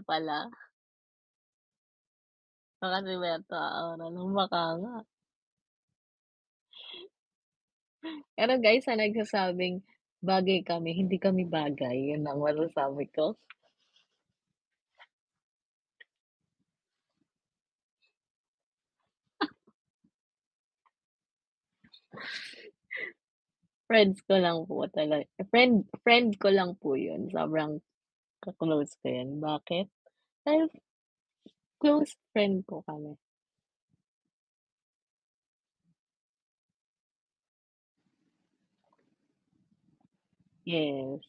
pala, baka si Beto aaral ng baka nga. Pero guys, sa nagsasabing bagay kami, hindi kami bagay, yun ang masasabi ko. Friends ko lang po friend friend ko lang po yun, sobrang ka-close ko yun. Bakit? Dahil close friend ko kami. Yes.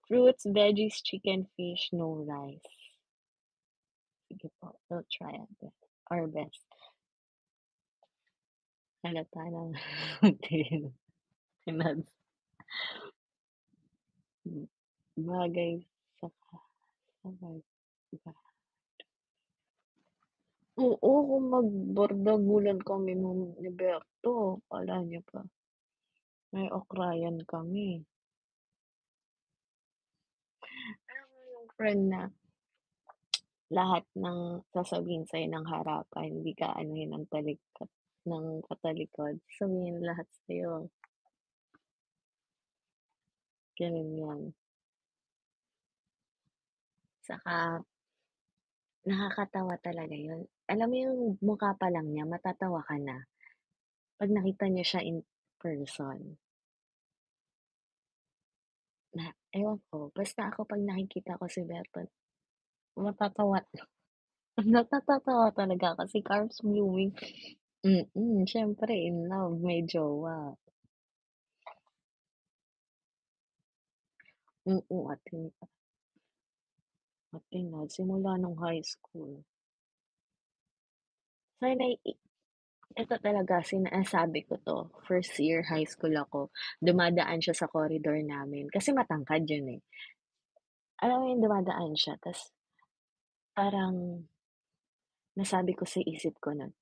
Fruits, veggies, chicken, fish, no rice. Sige po, we'll try our best. Halata naman hindi finance, bagay sa sabay ba oo, kung magbardagulan kami nun ni Berto, akala niyo ba may okrayan kami. Alam mo yung friend na lahat ng sasabihin sa'yo ng harapan, hindi ka aanuhin ng katalikod, sasabihin lahat sa'yo, gano'n 'yan. Saka nakakatawa talaga 'yun. Alam mo yung mukha pa lang niya matatawa ka na 'pag nakita niyo siya in person. Na ewan ko, basta ako 'pag nakikita ko si Bertot matatawa natatawa talaga kasi Carbs Blooming siyempre in love, may jowa. Ating ating simula nung high school. Sana ito talaga sinasabi ko 'to, first year high school ako, dumadaan siya sa corridor namin kasi matangkad yun, eh. Alam mo yung dumadaan siya ta's parang nasabi ko sa isip ko nun,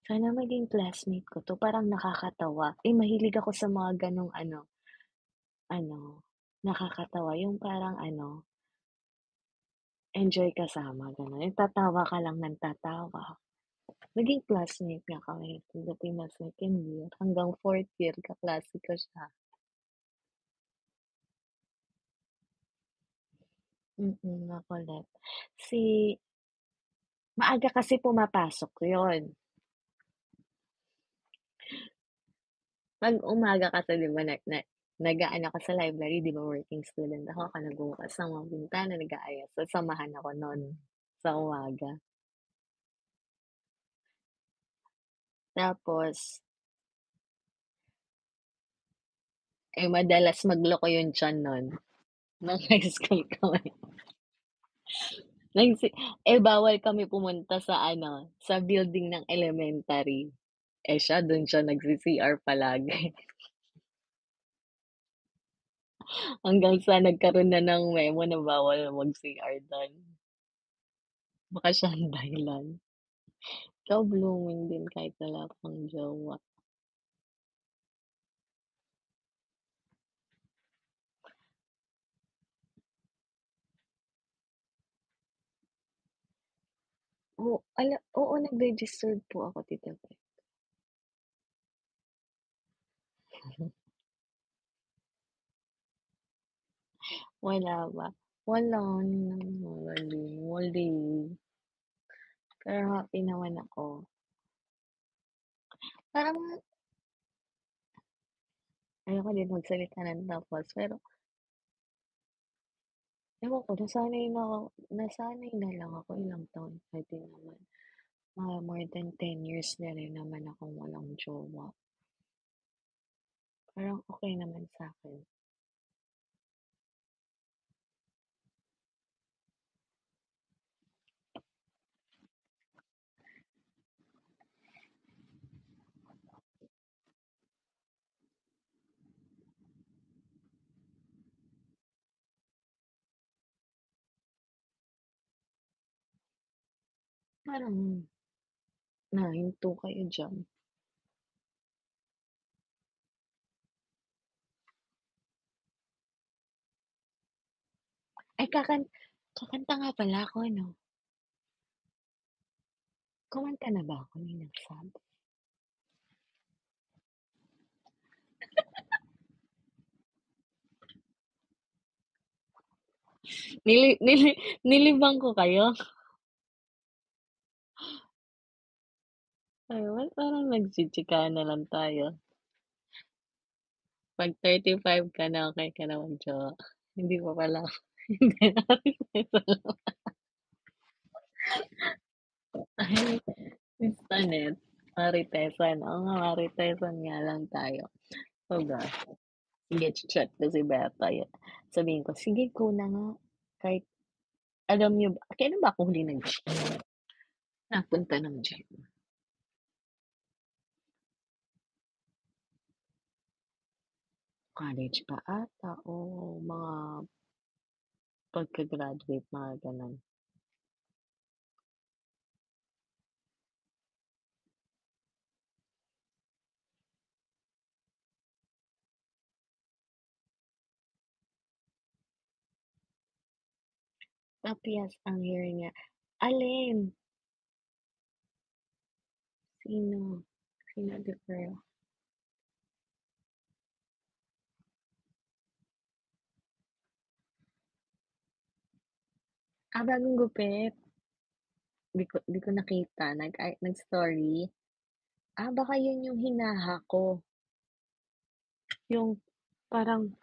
"Sana maging classmate ko 'to, parang nakakatawa." Mahilig ako sa mga gano'ng ano, nakakatawa yung parang enjoy kasama gano'n, yung tatawa ka lang ng tatawa. Naging classmate nga kami pagdating ng second year hanggang fourth year kaklase ko siya. Makulit. Si maaga kasi pumapasok yun. 'Pag umaga kasi 'di ba nag-aano ako sa library 'di ba working student ako nagbubukas ng mga bintana, nag-aayos, sasamahan ako nun sa umaga. Tapos, madalas magloko yung tiyan nun nung high school kami. Nagsi bawal kami pumunta sa sa building ng elementary. Siya dun siya nagci-CR palagi hanggang sa nagkaroon na ng memo na bawal mag-CR dun. Baka siya ang dahilan. Ikaw blooming din kahit wala kang jowa. Oo, nag-registered po ako Tita Beth. Wala ba? Wala wali. Pero happy naman ako. Parang ayoko din magsalita ng tapos pero ewan ko nasanay na lang ako ilang taon puwede naman. Mga more than 10 years na rin naman akong walang jowa. Parang okey naman sa'kin. Parang nahinto kayo diyan. Ay Kakanta nga pala ako 'no? Kumanta na ba ako ninang Sab? Nilibang ko kayo? Ay, ba't parang nagchichikahan na lang tayo? 'Pag 35 ka na, okey ka na mag-jowa. Hindi pa pala. Hindi ay, Miss Tonet, Maritesan, oo nga Maritesan nga lang tayo. Oh gosh, sige cha-chat ko si Beta sabihin ko, "Sige go na nga." Kahit alam niyo ba kailan ba ako huli nag-gym? Napunta ng gym? College pa ata o mga pagka-graduate, mga gano'n. Papiyas ang hair niya. Alin? Sino? Sino differ? Bagong gupit. Di ko nakita nag-story. Baka yun yung hinaha ko, yung parang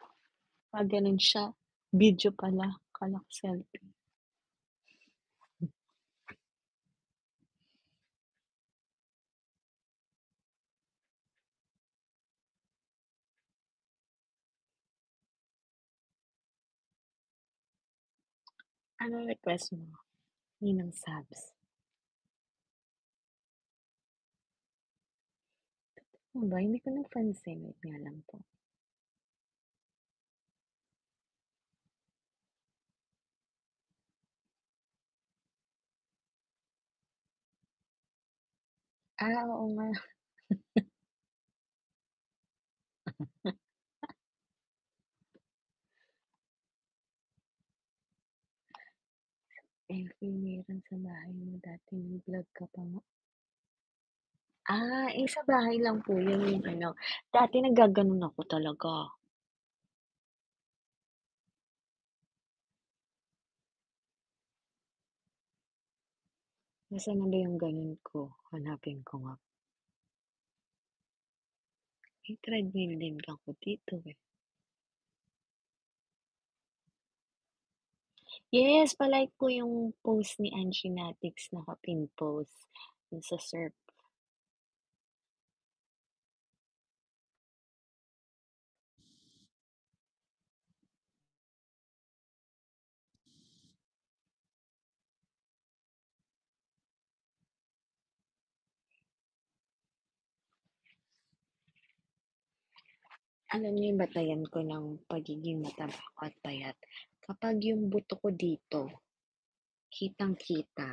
gano'n siya, video pala, akala ko selfie. Anong request mo? Ninang Sabs? Ano ba hindi ko napansin, wait nga lang po. Oo nga, meron sa bahay mo dati nag-vlog ka pa nga. Sa bahay lang po yun yung ano, dati naggaganon ako talaga. Nasaan na ba yung gano'n ko? Hanapin ko nga. May treadmill din ako dito, eh. Yes, pa-like ko yung post ni Angie Natix naka-pin post, yung sa surf. Alam niyo yung batayan ko ng pagiging mataba ko at payat, kapag yung buto ko dito, kitang-kita,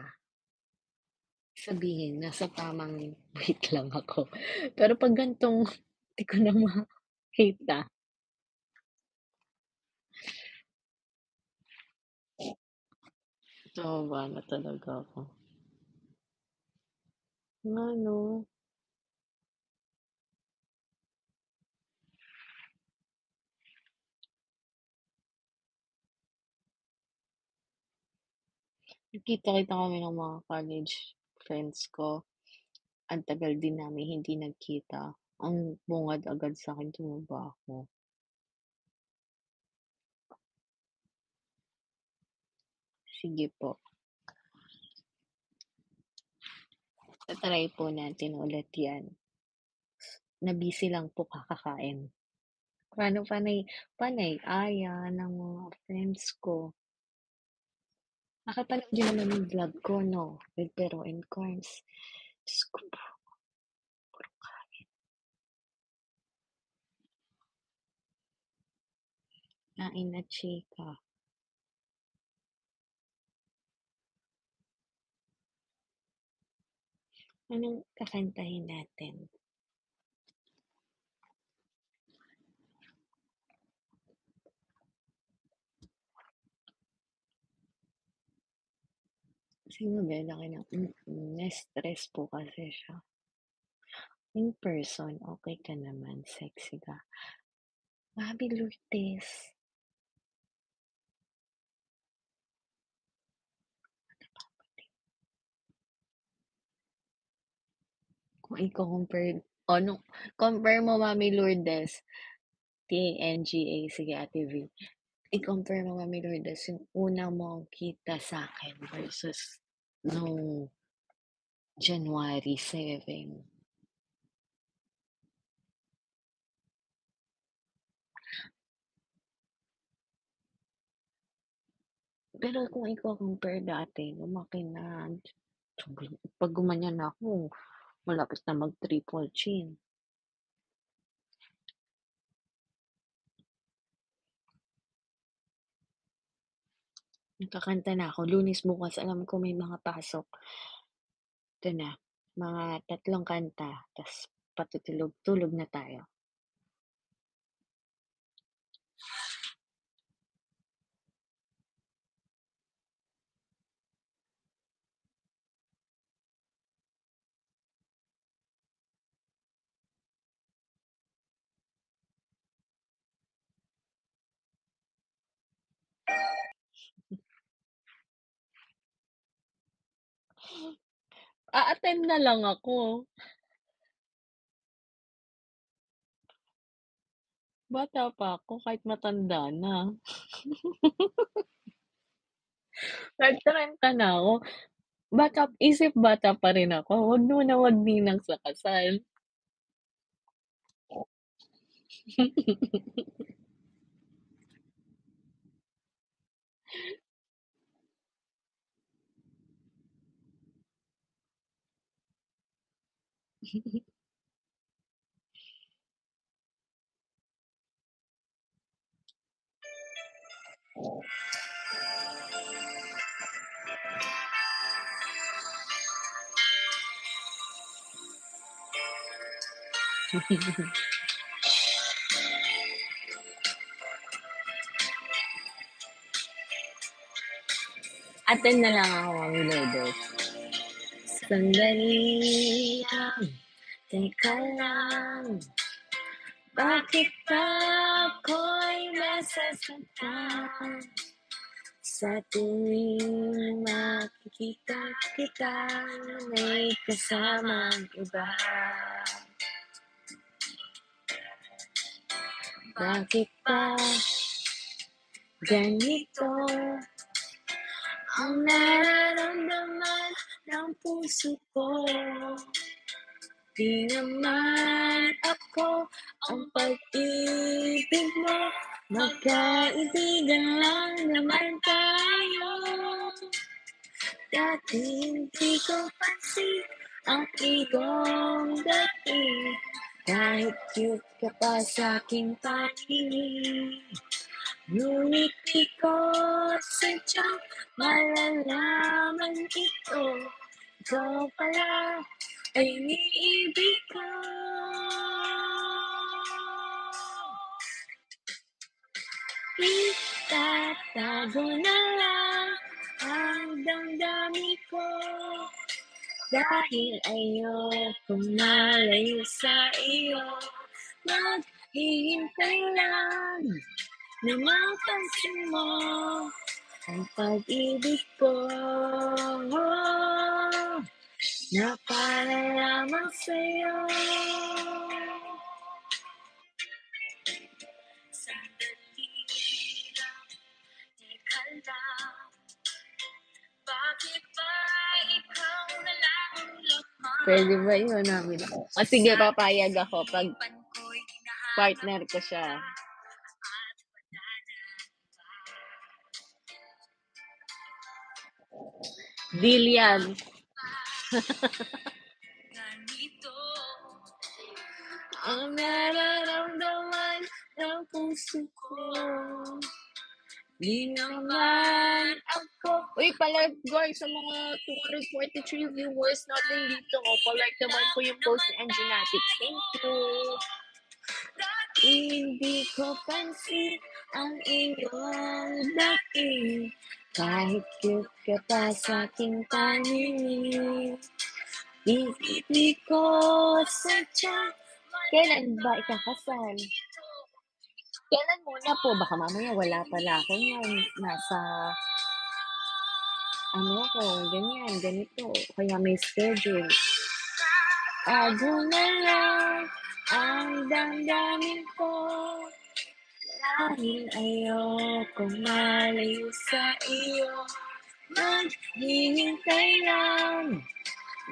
sabihin nasa tamang weight lang ako. Pero 'pag gan'tong di ko na makita, tumaba na talaga ako. Nga 'no, nagkita-kita kami ng mga college friends ko, ang tagal din namin hindi nagkita. Ang bungad agad sa'kin tumaba ako. Sige po, ta-try po natin ulit 'yan. Na-busy lang po kakakain. Paano panay panay aya ng mga friends ko. Nakapanood niyo naman yung vlog ko 'no, with Pero and Corns. Diyos ko po, kain na chika. Anong kakantahin natin? Si Nobela na-stress po kasi siya. In person, okey ka naman, sexy ka. Bobby Lourdes, kung iko-compare ano, compare mo Mami Lourdes, TNGA, sige Ate V. I-compare mo Mami Lourdes yung una mong kita sa'kin versus nung January 7. Pero kung iko-compare dati lumaki na, 'pag gumanyan ako malapit na mag-triple chin. Kakanta na ako, Lunes bukas alam ko may mga pasok. Ito na, mga 3 kanta ta's patutulog-tulog na tayo. A-attend na lang ako. Bata pa ako kahit matanda na. Kahit 30 na ako, isip bata pa rin ako, 'wag muna magninang sa kasal. Attend na lang ako Mami Lourdes. Sandali lang, teka lang, bakit ba ako'y nasasaktan? Sa tuwing makikita kita may kasamang iba. Bakit ba ganito ang nararamdaman ng puso ko? Di naman ako ang pag-ibig mo, magkaibigan lang naman tayo. Dati hindi ko pansin ang iyong dating, kahit cute ka pa sa'king paningin. Ngunit di ko sadyang malalaman ito, ikaw pala ay iniibig ko. Itatago na lang ang damdamin ko, dahil ayokong malayo sa iyo. Maghihintay lang na mapansin mo ang pag-ibig ko, na para lamang sa'yo. Sandali lang, teka lang, bakit ba ikaw na lang ang laman? Puwede ba yun namin ako? O sige, papayag ako 'pag partner ko siya. Deal yan. Ang nararamdaman ng puso ko, di naman ako. Uy, pa-like guys sa mga 243 viewers natin dito. Pa-like naman po yung post ni Angenatics. Thank you. Hindi ko pansin ang iyong dating, Kahit cute ka pa sa'king paningin, di ko sadya. Kailan ba ikakasal? Kailan muna po? Baka mamaya wala pala ako niyan, nasa ano ko, ganyan, ganito, kaya may schedule. Tago na lang ang damdamin ko, dahil ayokong malayo sa iyo. Maghihintay lang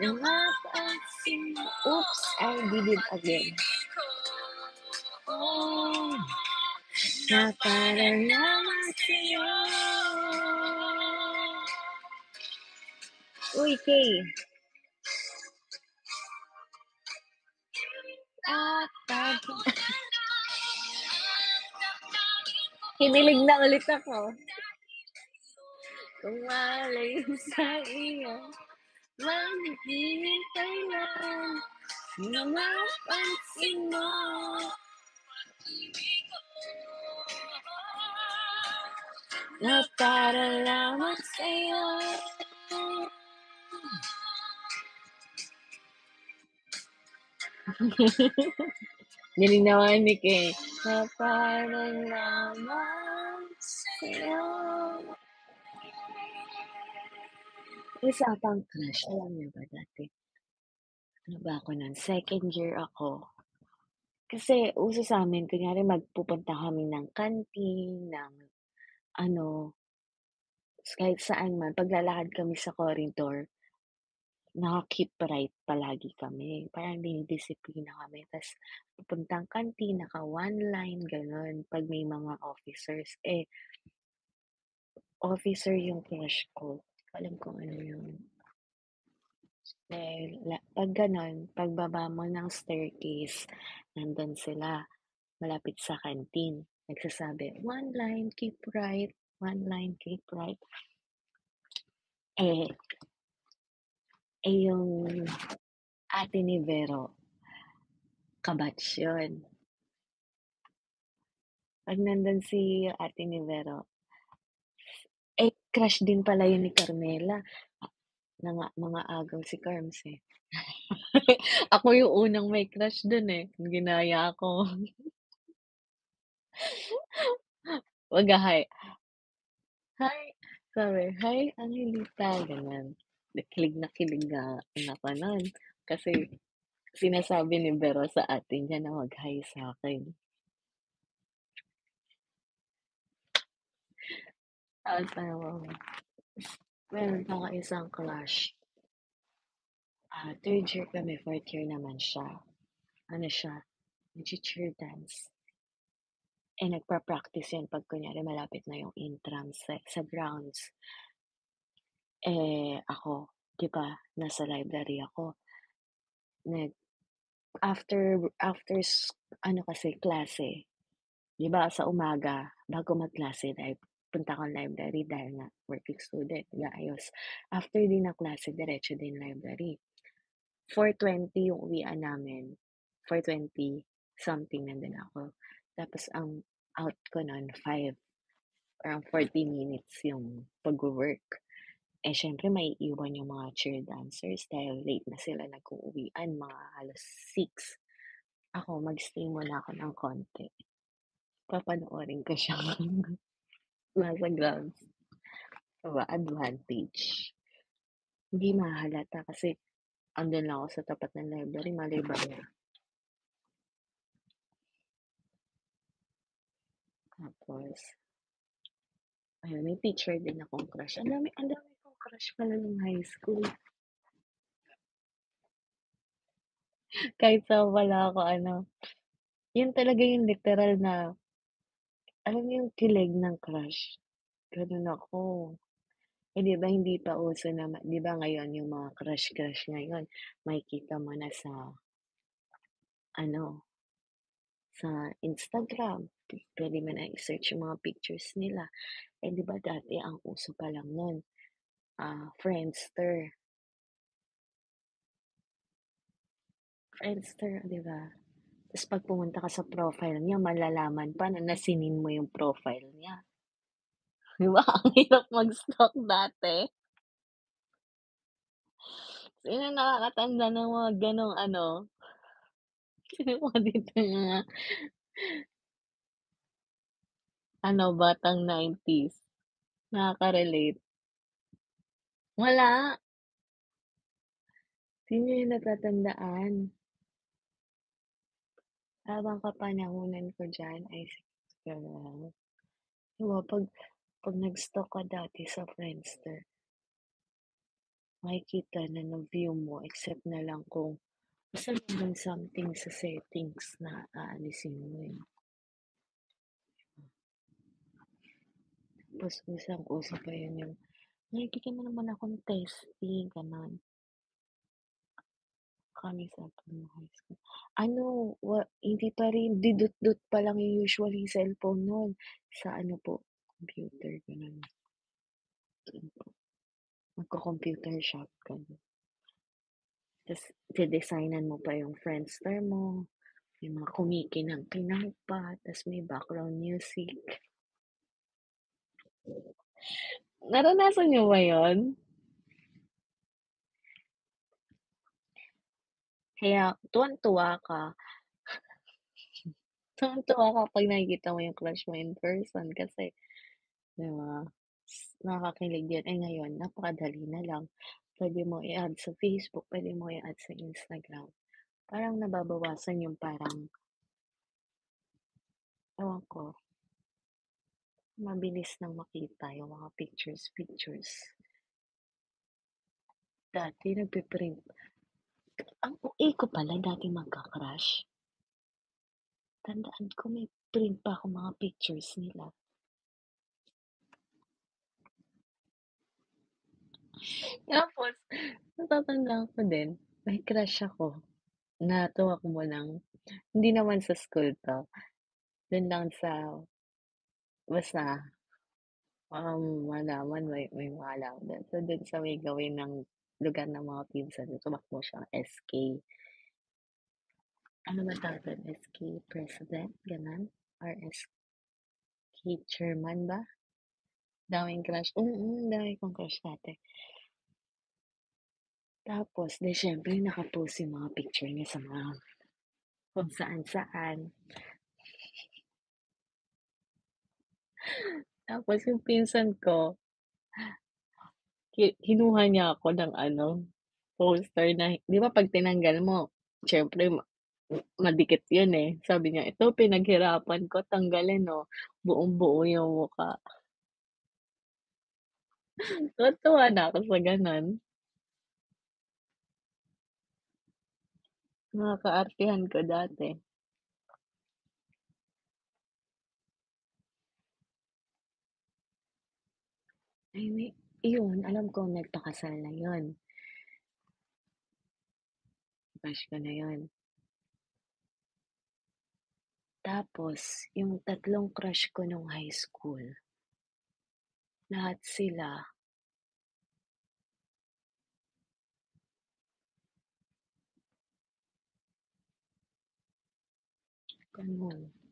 na mapansin mo. Oops, I did it again. Oh, na para naman sa'yo. Uy, Kay. At kinilig na ulit ako. Kung malayo sa iyo, maghihintay lang na mapansin mo. Na para lamang sa'yo. Galing naman ni Kay. Na para lamang sa'yo. Usapang crush, alam niyo ba dati, ano ba ako nun, second year ako. Kasi uso sa'min kunyari pupunta kami ng canteen, ng ano, kahit saan man, paglalakad kami sa corridor, naka-keep right palagi kami. Parang dinidisiplina kami. Tas pupuntang canteen, naka-one line, gano'n. 'Pag may mga officers, officer yung crush ko. Di ko alam kung ano yun. Dahil 'pag gano'n, pagbaba mo ng staircase, nandun sila, malapit sa canteen. Nagsasabi, "One line, keep right. One line, keep right." Eh, yung ate ni Vero, ka-batch yun. 'Pag nandun si ate ni Vero, crush din pala yun ni Carmela. Mga agaw si Carms, eh. Ako yung unang may crush dun, eh, ginaya ko. Magha-hi, "Hi," sabi, "Hi, Angelita," gano'n. Kilig na ako nun kasi sinasabi ni Vero sa ate niya na mag-hi sa'kin. Tawa-tawa ako. Meron pa akong isang crush, 3rd year kami, 4th year naman siya. Ano siya, nagche-cheer dance. Nagpa-practice 'yan 'pag kunyari malapit na yung intrams sa grounds. Ako, 'di ba, nasa library ako, nag after after ano kasi klase, 'di ba sa umaga bago magklase punta akong library dahil nga working student, nag-aayos. After din ng klase diretso din library. 4:20 yung uwian namin, 4:20 something nandun ako. Tapos ang out ko nun 5, around 40 minutes yung pagwo-work. Siyempre maiiwan yung mga cheer dancers dahil late na sila nag-uuwian, mga 6:00. Ako mag-stay muna ako ng konti, papanoorin ko siya nasa grounds. 'Di ba advantage. Hindi mahahalata kasi andun lang ako sa tapat ng library, malay ba niya. Tapos ayun, may teacher din akong crush. Ang dami kong crush pala nung high school. Kahit saan wala ako ano, yun talaga yung literal na, alam mo yung kilig ng crush, ganun ako. 'Di ba hindi pa uso na 'di ba ngayon yung mga crush-crush ngayon makikita mo na sa ano, sa Instagram, puwede mo na i-search yung mga pictures nila. 'Di ba dati ang uso pa lang nun, Friendster. Friendster, 'di ba? Ta's 'pag pumunta ka sa profile niya malalaman pa na nasinin mo yung profile niya. 'Di ba ang hirap mag-stalk dati? Sino nakakatanda ng mga gano'ng ano, sino mga dito yung mga ano, batang 90s, nakaka-relate. Wala, sino yung natatandaan? Habang kapanahunan ko diyan ay siguro, 'di ba 'pag nag-stalk ka dati sa Friendster, makikita na na-view mo except na lang kung basta nandun something sa settings na aalisin mo, eh. Tapos usang-uso pa yun yung, "Ay, bigyan mo naman akong testing," gano'n. Kami sa high school. Ano, hindi pa rin, dudut-dut pa lang yung usually cellphone nun, sa ano po, computer, gano'n. Magko-computer shop ka, ta's de-designan mo pa yung Friendster mo, may mga kumikinang-kinang pa, ta's may background music. Naranasan niyo ba yun? Kaya tuwang-tuwa ka, tuwang-tuwa ka 'pag nakikita mo yung crush mo in person kasi, 'di ba, nakakakilig yun. Eh, ngayon napakadali na lang, puwede mo i-add sa Facebook, puwede mo i-add sa Instagram. Parang nababawasan yung parang, ewan ko, mabilis nang makita yung mga pictures. Dati nagpi-print, ang OA ko pala dati magka-crush. Tandaan ko may print pa akong mga pictures nila. Tapos natatandaan ko din, may crush ako na tumakbo ng, hindi naman sa school 'to, dun lang sa basta, halaman, may mga halaman dun. So, dun sa may gawin ng lugar ng mga pinsan ko tumakbo siyang SK. Ano ba tawag dun, SK president, gano'n? Or SK chairman ba? Daming crush, dami kong crush dati. Tapos 'di siyempre naka-post yung mga picture niya sa mga kung saan-saan. Tapos yung pinsan ko, kinuha niya ako ng ano, poster na 'di ba 'pag tinanggal mo, siyempre madikit yun, eh. Sabi niya, "Ito pinaghirapan ko tanggalin, oh, buong-buo yung mukha." Tuwang-tuwa na ako sa gano'n. Mga kaartehan ko dati. Ay iyon alam ko nagpakasal na yun, crush ko na yun. Tapos yung tatlong crush ko nung high school, lahat sila gano'n.